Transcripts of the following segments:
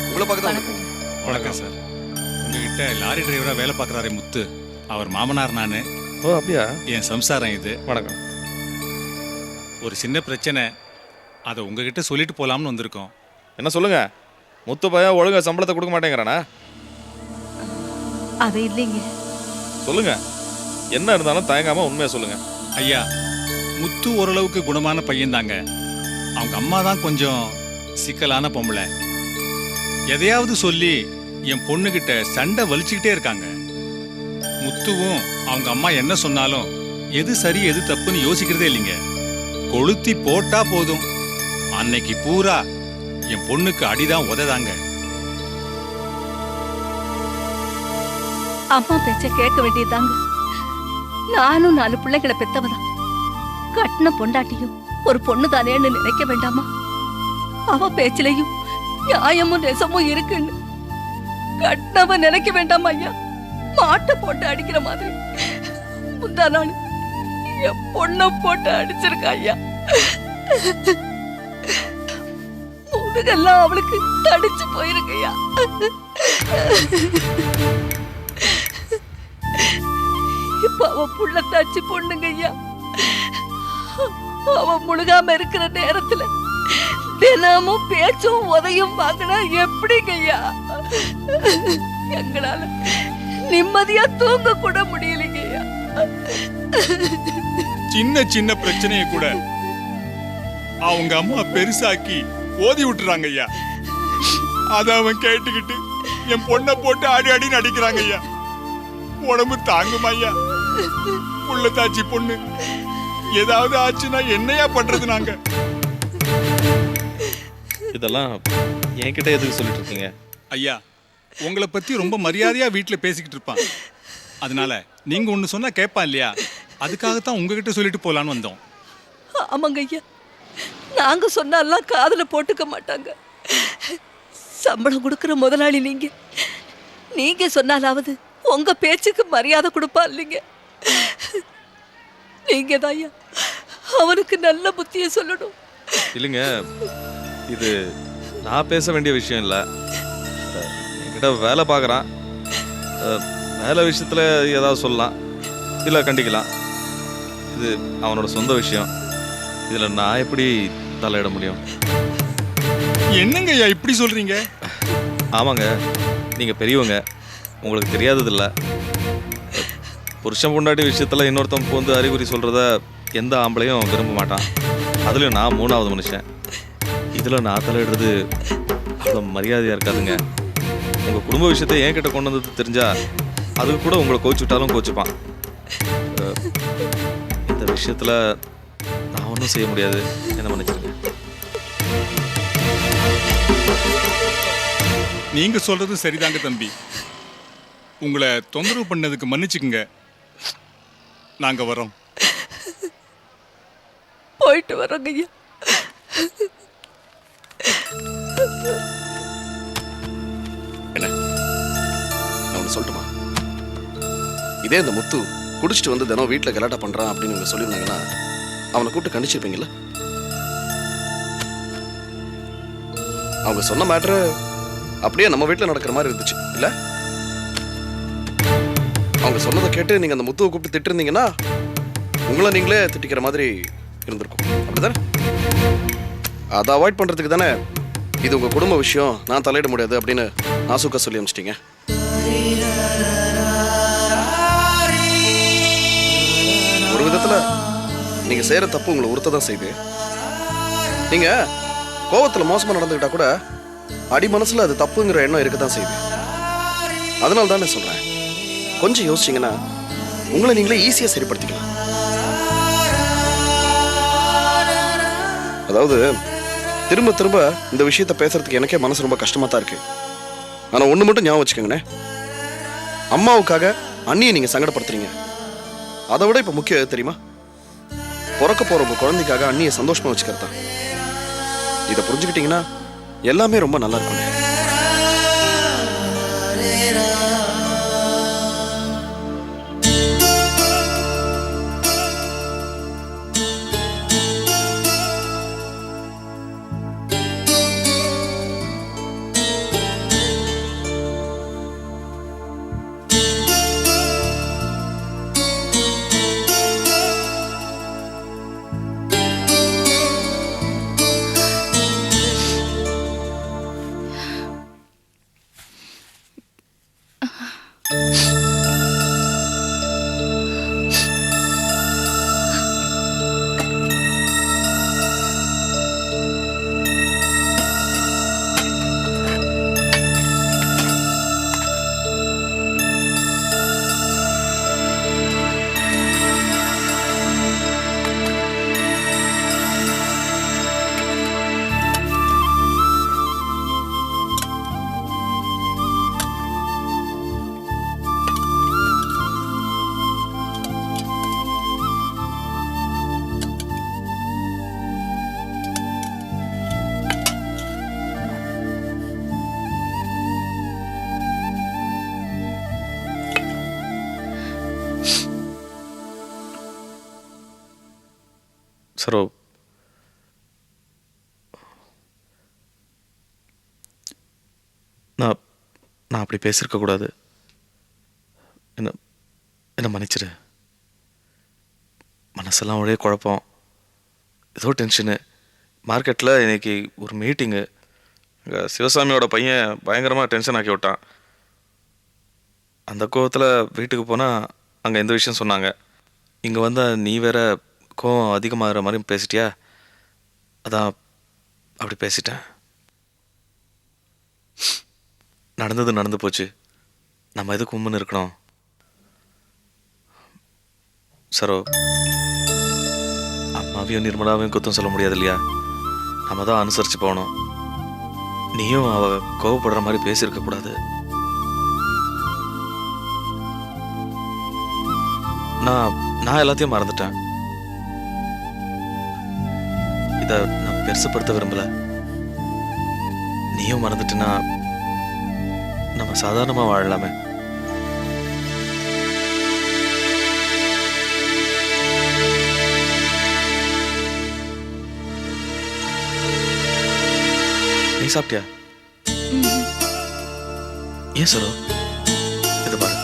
உங்களை பார்க்க தான் வணக்கம். வணக்கம் சார். உங்ககிட்ட லாரி டிரைவரா வேலை பார்க்குறாரு முத்து. அவர் மாமனார் நான். ஓ அப்படியா? என் சம்சாரம் இது. வணக்கம். ஒரு சின்ன பிரச்சனை, அதை உங்ககிட்ட சொல்லிட்டு போலாம்னு வந்திருக்கோம். என்ன சொல்லுங்க? முத்து பையன் ஒழுங்கா சம்பளத்தை கொடுக்க மாட்டேங்கிறானா? அது இல்லைங்க. சொல்லுங்க, என்ன இருந்தாலும் தயங்காம உண்மையை சொல்லுங்க. ஐயா, முத்து ஓரளவுக்கு குணமான பையன்தாங்க. அவங்க அம்மா தான் கொஞ்சம் சிக்கலான பொம்பளை. எதையாவது சொல்லி என் பொண்ணுகிட்ட சண்டை வலிச்சுக்கிட்டே இருக்காங்க. முத்துவும் அவங்க அம்மா என்ன சொன்னாலும் எது சரி எது தப்புன்னு யோசிக்கிறதே இல்லைங்க. கொளுத்தி போட்டா போதும், அன்னைக்கு பூரா என் பொண்ணுக்கு அடிதான் உததாங்க. அம்மா பேச்ச கேட்க வேண்டியதுதாங்க. நானும் 4 பிள்ளைகளை பெத்தவதான். கட்டின பொண்டாட்டியும் ஒரு பொண்ணு தானேன்னு நினைக்க வேண்டாமா? அவ பேச்சிலையும் நியாயமும் நெசமும் இருக்குன்னு கட்டினவ நினைக்க வேண்டாமா ஐயா? மாட்டை போட்டு அடிக்கிற மாதிரி முந்தா நாள் என் பொண்ணை போட்டு அடிச்சிருக்கா ஐயா. முதுகெல்லாம் அவளுக்கு தடிச்சு போயிருக்கு ஐயா. இப்ப அவ புள்ள தாச்சி பொண்ணுங்க ஐயா. அவ முழுகாம இருக்கிற நேரத்துல தினமும் பேச்சும் உதையும் வாங்கினா எப்படிங்க ஐயா? எங்களால நிம்மதியா தூங்க கூட முடியலைங்க ஐயா. சின்ன சின்ன பிரச்சனையை கூட அவங்க அம்மா பெருசாக்கி ஓதி விட்டுறாங்க ஐயா. அத அவன் கேட்டுக்கிட்டு என் பொண்ணை போட்டு ஆடி ஆடின்னு அடிக்கிறாங்க ஐயா. உடம்பு தாங்குமா ஐயா? புள்ள தாச்சி பொண்ணு ஏதாவது ஆச்சுன்னா என்னையா பண்றது நாங்க? இதெல்லாம் என்கிட்ட எதுக்கு சொல்லிட்டு இருக்கீங்க? ஐயா, உங்களை பத்தி ரொம்ப மரியாதையா வீட்டுல பேசிக்கிட்டு இருப்பான். அதனால நீங்க ஒண்ணு சொன்னா கேட்பான் இல்லையா? அதுக்காகத்தான் உங்ககிட்ட சொல்லிட்டு போலான்னு வந்தோம். ஆமாங்க ஐயா, நாங்க சொன்னாலாம் காதுல போட்டுக்க மாட்டாங்க. சம்பளம் கொடுக்கிற முதலாளி நீங்க. நீங்க சொன்னாலாவது உங்க பேச்சுக்கு மரியாதை கொடுப்பா இல்லைங்க? நீங்க தான் ஐயா அவனுக்கு நல்ல புத்தியை சொல்லணும். இல்லைங்க, இது நான் பேச வேண்டிய விஷயம் இல்லை. என்கிட்ட வேலை பார்க்குறான். வேலை விஷயத்தில் ஏதாவது சொல்லலாம், இல்லை கண்டிக்கலாம். இது அவனோட சொந்த விஷயம். இதில் நான் எப்படி தலையிட முடியும்? என்னங்க ஐயா இப்படி சொல்றீங்க? ஆமாங்க, நீங்கள் பெரியவங்க, உங்களுக்கு தெரியாததில்ல. புருஷன் பொண்டாட்டி விஷயத்தில் இன்னொருத்தன் போந்து அறிகுறி சொல்கிறத எந்த ஆம்பளையும் விரும்ப மாட்டான். அதுலேயும் நான் 3வது மனுஷன். இதில் நான் தலையிடுறது அவ்வளோ மரியாதையாக இருக்காதுங்க. உங்கள் குடும்ப விஷயத்தை என்கிட்ட கொண்டு வந்தது தெரிஞ்சா அதுக்கு கூட உங்களை கோச்சு விட்டாலும் கோச்சுப்பான். இந்த விஷயத்தில் நான் ஒன்றும் செய்ய முடியாது. என்ன மன்னிச்சிருங்க. நீங்க சொல்றது சரிதாங்க தம்பி. உங்களை தொந்தரவு பண்ணதுக்கு மன்னிச்சுக்குங்க. நாங்க வரோம். போயிட்டு வரோங்க ஐயா. என்ன நான் ஒன்று சொல்லட்டுமா? இதே இந்த முத்து குடிச்சிட்டு வந்து தினம் வீட்டில் கலாட்டா பண்றான் அப்படின்னு இவங்க சொல்லியிருந்தாங்கன்னா அவனை கூப்பிட்டு கண்டிச்சிருப்பீங்களா? அவங்க சொன்ன மேட்ரு அப்படியே நம்ம வீட்டில் நடக்கிற மாதிரி இருந்துச்சு இல்ல? அவங்க சொன்னதை கேட்டு நீங்க அந்த முத்துவை கூப்பிட்டு திட்டிருந்தீங்கன்னா உங்களை நீங்களே திட்டிக்கிற மாதிரி இருந்திருக்கும். அப்படிதானே? அதை அவாய்ட் பண்றதுக்கு தானே இது உங்க குடும்ப விஷயம், நான் தலையிட முடியாது அப்படின்னு நாசுக்கா சொல்லி அனுப்பிச்சிட்டீங்க. ஒரு விதத்துல நீங்க செய்யற தப்பு உங்களை உறுத்ததான் செய்யுது. நீங்க கோவத்துல மோசமா நடந்துக்கிட்டா கூட அடி மனசுல அது தப்புங்கிற எண்ணம் இருக்கதான் செய்யுது. அதனால தானே சொல்றேன், கொஞ்சம் யோசிச்சீங்கன்னா உங்களை நீங்களே ஈஸியா சரிப்படுத்திக்கலாம். அதாவது திரும்ப திரும்ப இந்த விஷயத்த பேசுறதுக்கு எனக்கே மனசு ரொம்ப கஷ்டமா தான் இருக்கு. ஆனா ஒண்ணு மட்டும் ஞாபகம் வச்சுக்கோங்கண்ணே, அம்மாவுக்காக அண்ணியை நீங்க சங்கடப்படுத்துறீங்க. அதை விட இப்ப முக்கியம் எது தெரியுமா? பிறக்க போற உங்க குழந்தைக்காக அண்ணியை சந்தோஷமா வச்சுக்கிறதா. இதை புரிஞ்சுக்கிட்டீங்கன்னா எல்லாமே ரொம்ப நல்லா இருக்கும். சரோ, நான் நான் அப்படி பேசியிருக்க கூடாது. என்ன என்ன மன்னிச்சிடு. மனசெல்லாம் ஒரே குழப்பம், ஏதோ டென்ஷனு. மார்க்கெட்டில் இன்னைக்கு ஒரு மீட்டிங்கு. அங்கே சிவசாமியோட பையன் பயங்கரமாக டென்ஷன் ஆக்கி விட்டான். அந்த கோவத்தில் வீட்டுக்கு போனால் அங்கே எந்த விஷயம் சொன்னாங்க. இங்கே வந்தால் நீ வேற கோவம் அதிகமாகிற மாதிரி பேசிட்டியா, அதான் அப்படி பேசிட்டேன். நடந்தது நடந்து போச்சு, நம்ம எதுக்கு உம்முன்னு இருக்கணும்? சரோ, அம்மாவையும் நிர்மலாவையும் குத்தம் சொல்ல முடியாது இல்லையா? நம்ம தான் அனுசரித்து போகணும். நீயும் அவ கோவப்படுற மாதிரி பேசியிருக்க கூடாது. நான் எல்லாத்தையும் மறந்துட்டேன். இதை நான் பெருசுப்படுத்த விரும்பல. நீயும் மறந்துட்டுனா நம்ம சாதாரணமா வாழலாமே. நீ சாப்பிட்டியா? ஏன் சரோ, இது பாரு,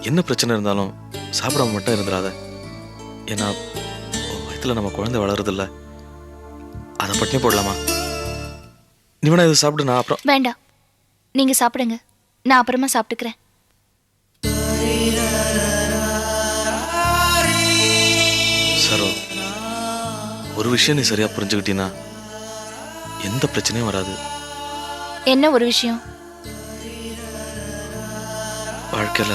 என்ன பிரச்சனை இருந்தாலும் சாப்பிடாம மட்டும் இருந்துடாத. ஏன்னா வயிற்றுல நம்ம குழந்தை வளருதில்ல, அதை பட்டினி போடலாமா? நீ வேணா இது சாப்பிடு, நான் அப்புறம். வேண்டாம், நீங்க சாப்பிடுங்க, நான் அப்புறமா சாப்பிட்டுக்கிறேன். சரோ, ஒரு விஷயம் நீ சரியா புரிஞ்சுக்கிட்டீன்னா எந்த பிரச்சனையும் வராது. என்ன ஒரு விஷயம்? வாழ்க்கையில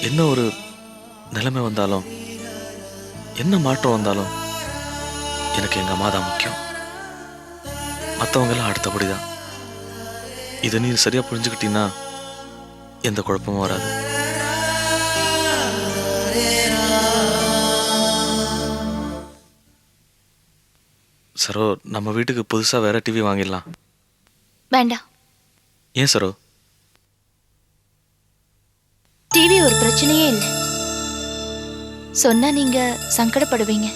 என்ன ஒரு நிலைமை வந்தாலும், என்ன மாற்றம் வந்தாலும், எனக்கு எங்க அம்மா தான் முக்கியம். மற்றவங்க எல்லாம் அடுத்தபடிதான். இதை நீ சரியா புரிஞ்சுக்கிட்டீன்னா எந்த குழப்பமும் வராது. சரோ, நம்ம வீட்டுக்கு புதுசா வேற டிவி வாங்கிடலாம். வேண்டாம். ஏன் சரோ? டிவி ஒரு பிரச்சனையே இல்லை. சொன்னா நீங்க சங்கடப்படுவீங்க.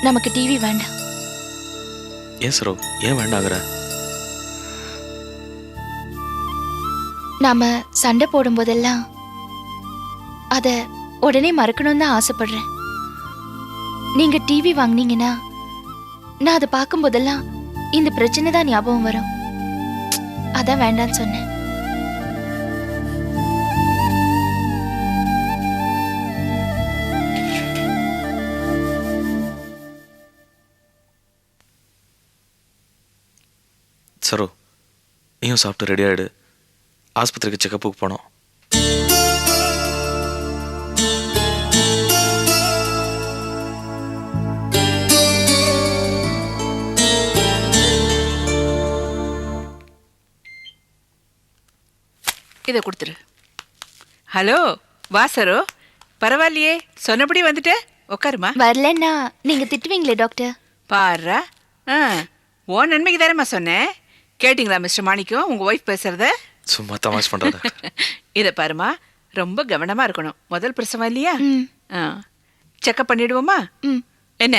நமக்கு டிவி வேண்டாம். ஏன் சரோ, ஏன் வேண்டாங்கிற? நாம சண்டை போடும் போதெல்லாம் அத உடனே மறக்கணும்னு தான் ஆசைப்படுறேன். நீங்க டிவி வாங்கினீங்கன்னா நான் அதை பார்க்கும் போதெல்லாம் இந்த பிரச்சனை தான் ஞாபகம் வரும். அதான் வேண்டான்னு சொன்னேன். சரோ, நீயும் சாப்பிட்டு ரெடி ஆயிடு. ஆஸ்பத்திரிக்கு செக்கப்புக்கு போனோம். இதை கொடுத்துரு. ஹலோ வாசரோ, பரவாயில்லையே, சொன்னபடி வந்துட்ட. உட்காருமா. வரலன்னா நீங்க திட்டுவீங்களே டாக்டர். பாருடா, ஓ நன்மைக்கு தானேம்மா சொன்னேன். கேட்டிங்களா மிஸ்டர் மாணிக்கம் உங்க ஒய்ஃப் பேசுறத? சும்மா தமாஷ் பண்றத. இதை பாருமா, ரொம்ப கவனமா இருக்கணும். முதல் பிரசவம் இல்லையா? செக்கப் பண்ணிடுவோமா? என்ன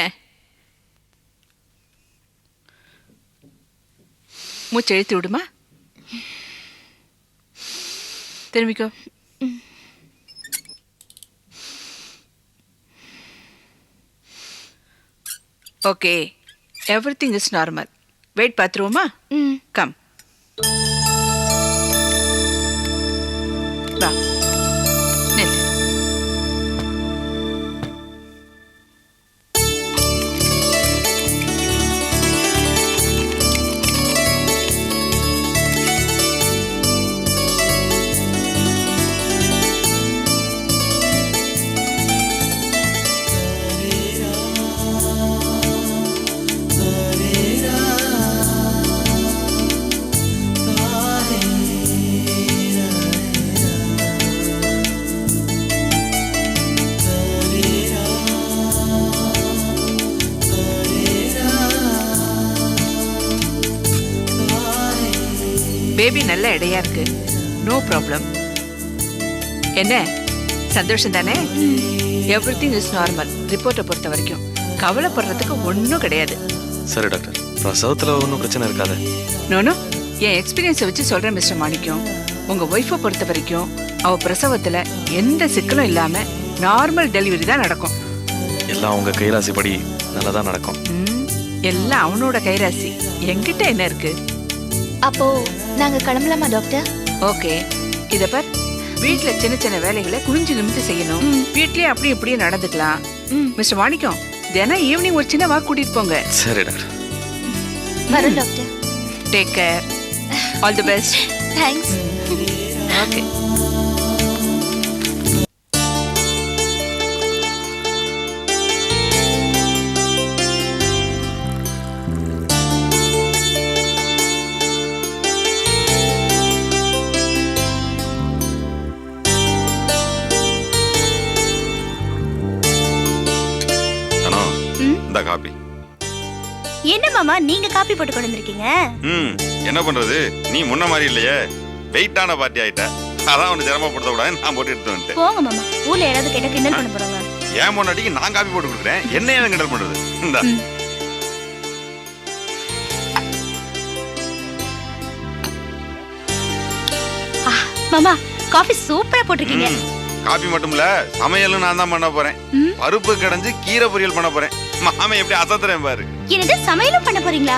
மூச்சு எழுத்து விடுமா. திரும்பிக்கோ. Okay, everything is normal. Weight பார்த்துருவோமா? கம். பேபி நல்ல எடையா இருக்கு. No problem. என்ன சந்தோஷம் தானே? Everything is normal. ரிப்போர்ட்டை பொறுத்த வரைக்கும் கவலைப்படுறதுக்கு ஒன்றும் கிடையாது. சரி டாக்டர், பிரசவத்தில் ஒன்றும் பிரச்சனை இருக்காது. நோனோ, என் எக்ஸ்பீரியன்ஸை வச்சு சொல்றேன் மிஸ்டர் மாணிக்கம். உங்க ஒய்ஃபை பொறுத்த வரைக்கும் அவ பிரசவத்துல எந்த சிக்கலும் இல்லாம நார்மல் டெலிவரி தான் நடக்கும். எல்லாம் உங்கள் கைராசிப்படி நல்லா தான் நடக்கும். எல்லாம் அவனோட கைராசி. என்கிட்ட என்ன இருக்கு? அப்போ நாங்க கிளம்பலாமா டாக்டர்? ஓகே. இத பார், வீட்ல சின்ன சின்ன வேலைகளை குனிஞ்சு நிமிந்து செய்யணும். வீட்லயே அப்படி இப்படியே நடந்துக்கலாம். மிஸ்டர் மாணிக்கம், தினம் ஈவினிங் ஒரு சின்ன வாக் கூட்டிட்டு போங்க. சரி டாக்டர். வரோம் doctor. Take care. All the best. Thanks. Okay. இந்த காப்பி. என்ன மாமா நீங்க காப்பி போட்டு கொண்டு வந்திருக்கீங்க? என்ன பண்றது, நீ முன்ன மாதிரி இல்லையே, வெயிட்டான பார்ட்டி ஆயிட்ட. அதான் உன்னை சிரமப்படுத்த கூடாது நான் போட்டு எடுத்து வந்துட்டேன். போங்க மாமா, ஊர்ல யாராவது கேட்டா கிண்டல் பண்ண போறாங்க. ஏன் முன்னாடிக்கு நான் காப்பி போட்டு கொடுக்குறேன், என்ன ஏன் கிண்டல் பண்றது? இந்தா. மாமா காஃபி சூப்பரா போட்டிருக்கீங்க. காப்பி மட்டும் இல்ல, சமையலும் நான் தான் பண்ண போறேன். பருப்பு கடைஞ்சு கீரை பொரியல் பண்ண போறேன். மாமா எப்படி அசத்துறேன் பாரு. என்னது சமையலும் பண்ண போறீங்களா?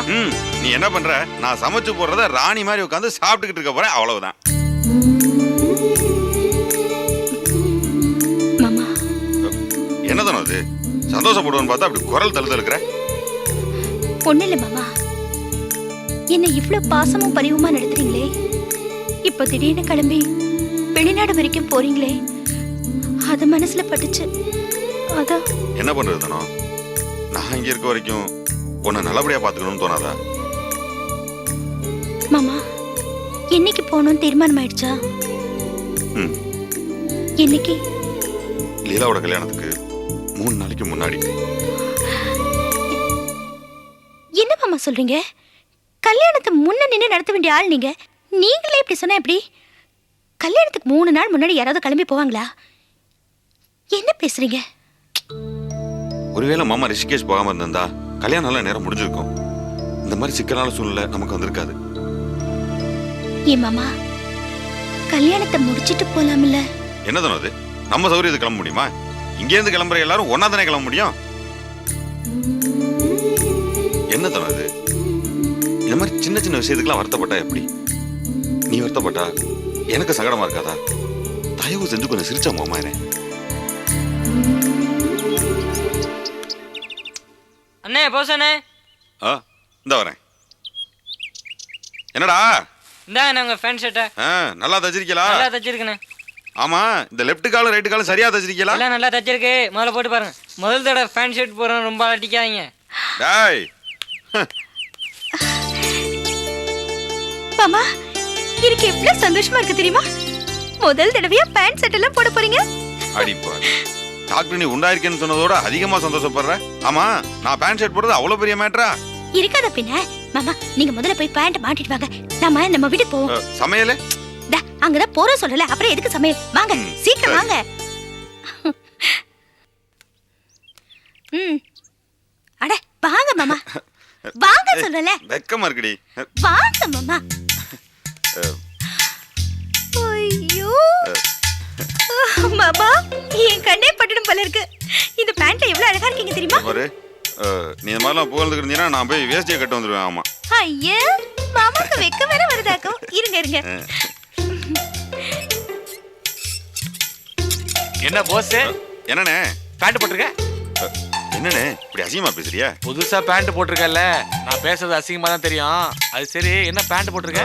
நீ என்ன பண்ற, நான் சமைச்சு போடுறத ராணி மாதிரி உட்காந்து சாப்பிட்டுக்கிட்டு இருக்க போறேன், அவ்வளவுதான். மாமா என்னதானோ அது, சந்தோஷப்படுவோன்னு பார்த்தா அப்படி குரல் தழுத இருக்கிற. ஒண்ணு இல்ல மாமா, என்ன இவ்வளவு பாசமும் பரிவுமா நடத்துறீங்களே, இப்ப திடீர்னு கிளம்பி வெளிநாடு வரைக்கும் போறீங்களே, அது மனசுல பட்டுச்சு. அதான். என்ன பண்றது தானோ, நான் இங்க இருக்க வரைக்கும் உன்னை நல்லபடியா பாத்துக்கணும்னு தோணாதா? மாமா என்னைக்கு போகணும்னு தீர்மானம் ஆயிடுச்சா? என்னைக்கு? லீலாவோட கல்யாணத்துக்கு 3 நாளைக்கு முன்னாடி. என்ன மாமா சொல்றீங்க? கல்யாணத்தை முன்ன நின்று நடத்த வேண்டிய ஆள் நீங்க, நீங்களே இப்படி சொன்னா எப்படி? கல்யாணத்துக்கு 3 நாள் முன்னாடி யாராவது கிளம்பி போவாங்களா? என்ன பேசுறீங்க? ஒருவேளை மாமா ரிஷிகேஷ் போகாம இருந்தா கல்யாணம் நல்ல நேரம் முடிஞ்சிருக்கும். இந்த மாதிரி சிக்கலான சூழ்நிலை நமக்கு வந்திருக்காது. ஏன் மாமா, கல்யாணத்தை முடிச்சிட்டு போலாம்ல? என்னதானோ அது, நம்ம சௌரியத்துக்கு கிளம்ப முடியுமா? இங்க இருந்து கிளம்புற எல்லாரும் ஒன்னா தானே கிளம்ப முடியும். என்னதானோ அது, இந்த மாதிரி சின்ன சின்ன விஷயத்துக்குலாம் வருத்தப்பட்டா எப்படி? நீ வருத்தப்பட்டா எனக்கு சங்கடமா இருக்காதா? தயவு செஞ்சு கொஞ்சம் சிரிச்சா மாமா. என்ன அண்ணே போசண்ணே. இந்த வரேன். என்னடா? இந்தாங்க உங்க ஃபேன் ஷர்ட்டை. நல்லா தச்சிருக்கீங்களா? நல்லா தச்சிருக்கேண்ணே. ஆமா, இந்த லெஃப்ட் காலும் ரைட் காலும் சரியா தச்சிருக்கீங்களா? எல்லாம் நல்லா தச்சிருக்கு. முதல்ல போட்டு பாருங்க. முதல் தடவை ஃபேன் ஷர்ட் போடுறோம், ரொம்ப அடிக்காதீங்க. டேய் மாமா எனக்கு எவ்வளவு சந்தோஷமா இருக்கு தெரியுமா? முதல் தடவையா பேண்ட் ஷர்ட் எல்லாம் போட போறீங்க. அடிப்பா, டாக்டர் நீ உண்டாயிருக்கேன்னு சொன்னதோட அதிகமா சந்தோஷப்படுற. ஆமா, நான் பேண்ட் ஷர்ட் போடுறது அவ்வளவு பெரிய மேட்டரா? இருக்காத பின்ன. மாமா நீங்க முதல்ல போய் பேண்ட் மாட்டிட்டு வாங்க, நம்ம வீட்டுக்கு போவோம். சமையல அங்கதான் போற சொல்லல, அப்புறம் எதுக்கு சமையல்? வாங்க சீக்கிரம் வாங்க. அட வாங்க மாமா, வாங்க சொல்லல. வெக்கமா இருக்குடி. வாங்க மாமா. ஐயோ மாமா, என் கண்ணே பட்டுடும் போல இருக்கு. இந்த பேண்ட்ல எவ்வளவு அழகா இருக்கீங்க தெரியுமா? பாரு, நீ இந்த மாதிரிலாம் புகழ்ந்துக்கிட்டு இருந்தீங்கன்னா நான் போய் வேஸ்டியை கட்ட வந்துடுவேன். ஆமா. ஐயா, மாமாக்கு வெக்க வேற வருதாக்கும். இருங்க. என்ன போஸ்? என்னண்ணே பேண்ட் போட்டிருக்க? என்னண்ணே இப்படி அசிங்கமா பேசுறியா? புதுசா பேண்ட் போட்டிருக்கல, நான் பேசுறது அசிங்கமா தான் தெரியும். அது சரி, என்ன பேண்ட் போட்டிருக்க?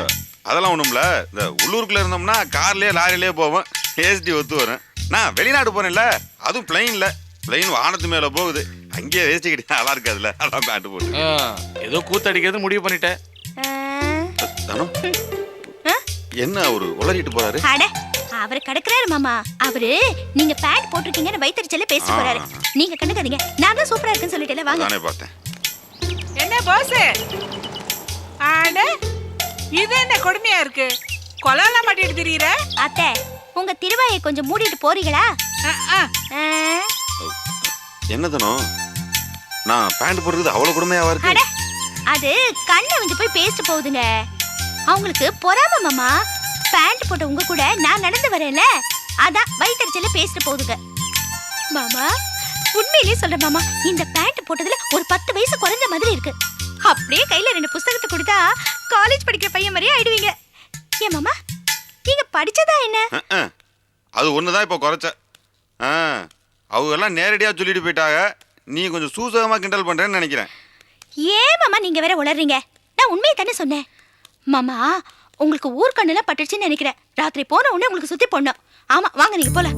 அதெல்லாம் ஒண்ணும்ல, இந்த உள்ளூருக்குள்ள இருந்தோம்னா கார்லயே லாரிலயே போவோம், ஏஸ்டி ஒத்து வரும். நான் வெளிநாடு போறேன்ல, அதுவும் பிளைன் வானத்து மேல போகுது, அங்கேயே வேஸ்டி கட்டி நல்லா இருக்காதுல்ல, அதான் பேண்ட் போட்டு. ஏதோ கூத்தடிக்கிறது முடிவு பண்ணிட்டேன். என்ன அவரு உளறிட்டு போறாரு? அவரு கடக்குறாரு மாமா. அவரு நீங்க பேண்ட் போட்டிருக்கீங்கன்னு வைத்தறிச்சல பேச போறாரு. நீங்க கண்டுக்காதீங்க, நான் தான் சூப்பரா இருக்குன்னு சொல்லிட்டேல. வாங்க. நானே பார்த்தேன். என்ன பாஸ்? ஆட இது என்ன கொடுமையா இருக்கு? கொலாலாம் மாட்டிட்டு திரியிற? அத்தை உங்க திருவாயை கொஞ்சம் மூடிட்டு போறீங்களா? என்னதனோ நான் பேண்ட் போடுறது அவ்வளவு கொடுமையாவா இருக்கு? அட அது கண்ணை வந்து போய் பேசிட்டு போகுதுங்க. அவங்களுக்கு பொறாம மாமா. பேண்ட் போட்ட உங்க கூட நான் நடந்து வரேன்ல, அதான் வயிற்றுச்சல பேசிட்டு போகுதுங்க. மாமா உண்மையிலேயே சொல்றேன் மாமா, இந்த பேண்ட் போட்டதுல ஒரு 10 வயசு குறைஞ்ச மாதிரி இருக்கு. அப்படியே கையில 2 புத்தகத்தை கொடுத்தா காலேஜ் படிக்கிற பையன் மாதிரியே ஆயிடுவீங்க. ஏன் மாமா நீங்க படிச்சதா என்ன? அது ஒண்ணுதான் இப்போ குறைச்ச. அவங்க எல்லாம் நேரடியா சொல்லிட்டு போயிட்டாங்க. நீ கொஞ்சம் சூசகமா கிண்டல் பண்றேன்னு நினைக்கிறேன். ஏன் மாமா நீங்க வேற உளறீங்க? நான் உண்மையை தானே சொன்னேன். மாமா உங்களுக்கு ஊர்க்கண்ணெல்லாம் பட்டுச்சுன்னு நினைக்கிறேன். ராத்திரி போன உடனே உங்களுக்கு சுத்தி போடணும். ஆமா வாங்க நீங்க போல.